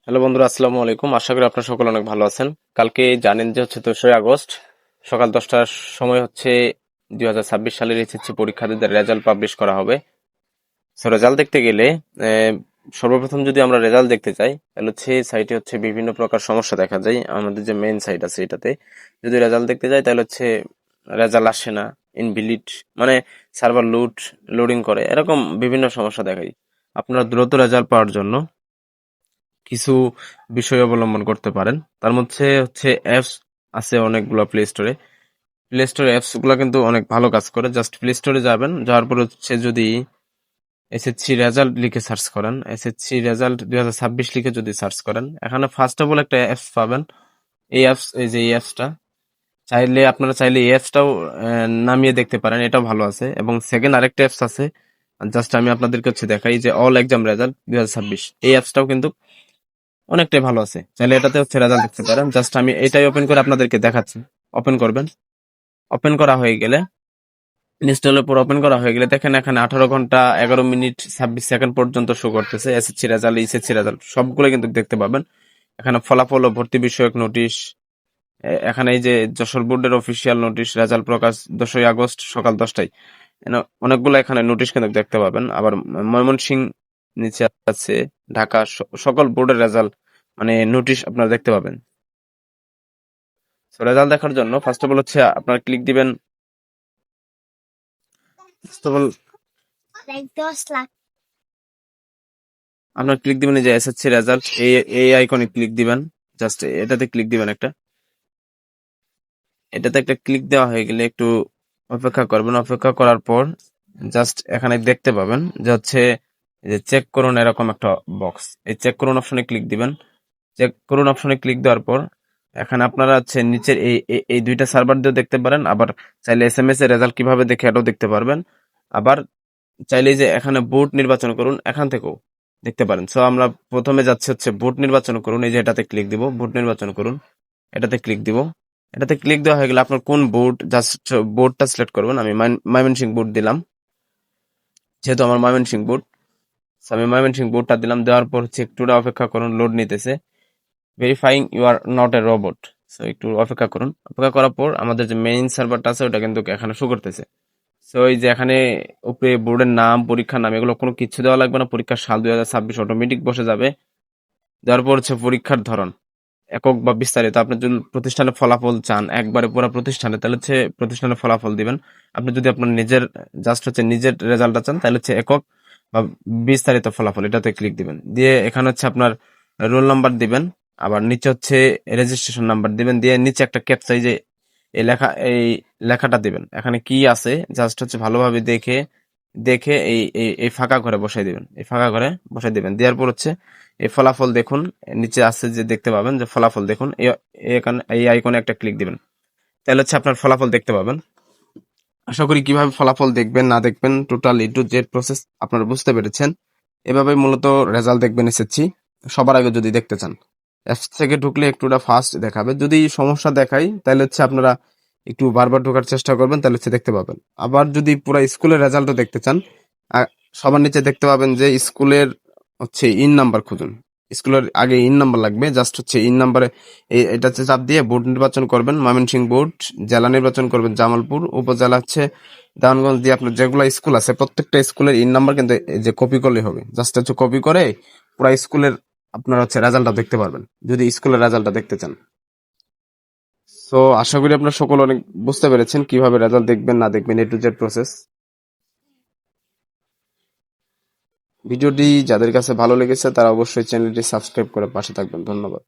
Hello বন্ধুরা, আসসালামু আলাইকুম। আশা করি আপনারা সকলে অনেক ভালো আছেন। কালকে জানেন যে 3 আগস্ট সকাল 10টার সময় 2026 সালের এসএসসি পরীক্ষার্থীদের রেজাল্ট পাবলিশ করা হবে। সো রেজাল্ট দেখতে গেলে আহ, সর্বপ্রথম যদি আমরা রেজাল্ট দেখতে চাই, তাহলে সাইটে বিভিন্ন প্রকার সমস্যা দেখা যায়। আমাদের যে মেইন সাইট আছে এটাতে যদি রেজাল্ট দেখতে যাই, তাহলে রেজাল্ট আসে না, ইনভ্যালিড, মানে সার্ভার লোডিং করে, এরকম বিভিন্ন সমস্যা দেখায়। আপনারা দ্রুত রেজাল্ট পাওয়ার জন্য কিছু বিষয় অবলম্বন করতে পারেন। তার মধ্যে অ্যাপস আছে অনেকগুলো প্লে স্টোরে অ্যাপস গুলো কিন্তু অনেক ভালো কাজ করে। জাস্ট প্লে স্টোরে যাবেন, যাওয়ার পর যদি এসএসসি রেজাল্ট লিখে সার্চ করেন, এসএসসি রেজাল্ট 2026 লিখে যদি সার্চ করেন, এখানে ফার্স্ট অফ অল একটা অ্যাপস পাবেন। এই অ্যাপসটা আপনারা চাইলে এই অ্যাপসটাও নামিয়ে দেখতে পারেন, এটাও ভালো আছে। এবং সেকেন্ড আরেকটা অ্যাপস আছে, জাস্ট আমি আপনাদেরকে দেখাই, যে অল এক্সাম রেজাল্ট 2026, এই অ্যাপসটাও কিন্তু অনেকটাই ভালো আছে। চাইলে এটাতে রেজাল্ট দেখতে পারেন। জাস্ট আমি এটাই ওপেন করে আপনাদেরকে দেখাচ্ছি। ওপেন করবেন, ওপেন করা হয়ে গেলে, ইনস্টলের পর ওপেন করা হয়ে গেলে দেখেন এখানে 18 ঘন্টা 11 মিনিট 26 সেকেন্ড পর্যন্ত শো করতেছে। এসএসসি রেজাল্ট, এইচএসসি রেজাল্ট সবগুলো কিন্তু দেখতে পাবেন। এখানে ফলাফল ও ভর্তি বিষয়ক নোটিশ, এখানে এই যে যশোর বোর্ডের অফিসিয়াল নোটিশ, রেজাল্ট প্রকাশ 10ই আগস্ট সকাল 10টায়, অনেকগুলো এখানে নোটিশ কিন্তু দেখতে পাবেন। আবার ময়মনসিংহ নিচে আছে, ঢাকা, সকল বোর্ডের রেজাল্ট মানে নোটিশ আপনারা দেখতে পাবেন। সো রেজাল্ট দেখার জন্য ফার্স্ট অফ অল আপনারা ক্লিক দিবেন, ফার্স্ট অফ অল আপনার ক্লিক দিবেন এই যে এসএসসি রেজাল্ট, এই আইকনে ক্লিক দিবেন। জাস্ট এটাতে ক্লিক দিবেন এটাতে একটা ক্লিক দেওয়া হয়ে গেলে একটু অপেক্ষা করবেন। অপেক্ষা করার পর জাস্ট এখানে দেখতে পাবেন যে এই যে চেক করুন, এরকম একটা বক্স, এই চেক করুন অপশনে ক্লিক দিবেন। চেক করুন অপশনে ক্লিক দেওয়ার পর এখানে আপনারা নিচের এই দুইটা সার্ভার দিয়েও দেখতে পারেন। আবার চাইলে এসএমএস এর রেজাল্ট কিভাবে দেখে এটাও দেখতে পারবেন। আবার চাইলে যে এখানে বোর্ড নির্বাচন করুন, এখান থেকেও দেখতে পারেন। সো আমরা প্রথমে যাচ্ছি বোর্ড নির্বাচন করুন, এই যে এটাতে ক্লিক দিব, বোর্ড নির্বাচন করুন, এটাতে ক্লিক দিব। এটাতে ক্লিক দেওয়া হয়ে গেলে আপনার কোন বোর্ড, জাস্ট বোর্ডটা সিলেক্ট করবেন। আমি ময়মনসিংহ বোর্ড দিলাম, যেহেতু আমার ময়মনসিংহ বোর্ড, আমি ময়মনসিংহ বোর্ডটা দিলাম। দেওয়ার পর একটু অপেক্ষা করুন, লোড নিতেছে। Verifying you are not a robot, so একটু অপেক্ষা করুন। অপেক্ষা করার পর আমাদের যে মেইন সার্ভারটা আছে ওটা কিন্তু এখানে শো করতেছে। সো এই যে এখানে উপরে বোর্ডের নাম, পরীক্ষার নাম, এগুলো কোনো কিছু দেওয়া লাগবে না। পরীক্ষার সাল 2026 অটোমেটিক বসে যাবে। দেওয়ার পর পরীক্ষার ধরন একক বা বিস্তারিত। আপনি যদি প্রতিষ্ঠানের ফলাফল চান একবারে পুরো প্রতিষ্ঠানে, তাহলে প্রতিষ্ঠানের ফলাফল দিবেন। আপনি যদি আপনার নিজের জাস্ট নিজের রেজাল্টটা চান, তাহলে একক বা বিস্তারিত ফলাফল, এটাতে ক্লিক দিবেন। দিয়ে এখানে আপনার রোল নাম্বার দিবেন। আবার নিচে রেজিস্ট্রেশন নাম্বার দিবেন। দিয়ে নিচে একটা ক্যাপচা, যে এই লেখাটা দিবেন। এখানে কি আছে জাস্ট ভালোভাবে দেখে দেখে এই এই এই ফাঁকা ঘরে বসাই দিবেন, এই ফাঁকা ঘরে বসাই দিবেন। দেওয়ার পর এই ফলাফল দেখুন, নিচে আছে যে দেখতে পাবেন যে ফলাফল দেখুন, এই আইকনে একটা ক্লিক দিবেন, তাহলে আপনার ফলাফল দেখতে পাবেন। আশা করি কিভাবে ফলাফল দেখবেন না দেখবেন total A to Z process আপনারা বুঝতে পেরেছেন। এভাবে মূলত রেজাল্ট দেখবেন এসেছি। সবার আগে যদি দেখতে চান, অ্যাপস থেকে ঢুকলে একটুটা ফাস্ট দেখাবে। যদি সমস্যা দেখায় তাহলে আপনারা একটু বারবার ঢোকার চেষ্টা করবেন, তাহলে দেখতে পাবেন। আবার যদি পুরো স্কুলের রেজাল্টও দেখতে চান, সবার নিচে দেখতে পাবেন যে স্কুলের ইন নাম্বার খুঁজুন। স্কুলের আগে ইন নাম্বার লাগবে। জাস্ট ইন নাম্বারে এটা চাপ দিয়ে বোর্ড নির্বাচন করবেন, ময়মনসিংহ বোর্ড। জেলা নির্বাচন করবেন জামালপুর। উপজেলা দেওয়ানগঞ্জ। দিয়ে আপনার যেগুলো স্কুল আছে প্রত্যেকটা স্কুলের ইন নাম্বার কিন্তু এই যে কপি করলে হবে। জাস্ট কপি করে পুরো স্কুলের আপনার রেজাল্টটা দেখতে পারবেন, যদি স্কুলের রেজাল্টটা দেখতে চান। সো আশা করি আপনারা সকল অনেক বুঝতে পেরেছেন কিভাবে রেজাল্ট দেখবেন না দেখবেন এ টু জেড প্রসেস। ভিডিওটি যাদের কাছে ভালো লেগেছে তারা অবশ্যই চ্যানেলটি সাবস্ক্রাইব করে পাশে থাকবেন। ধন্যবাদ।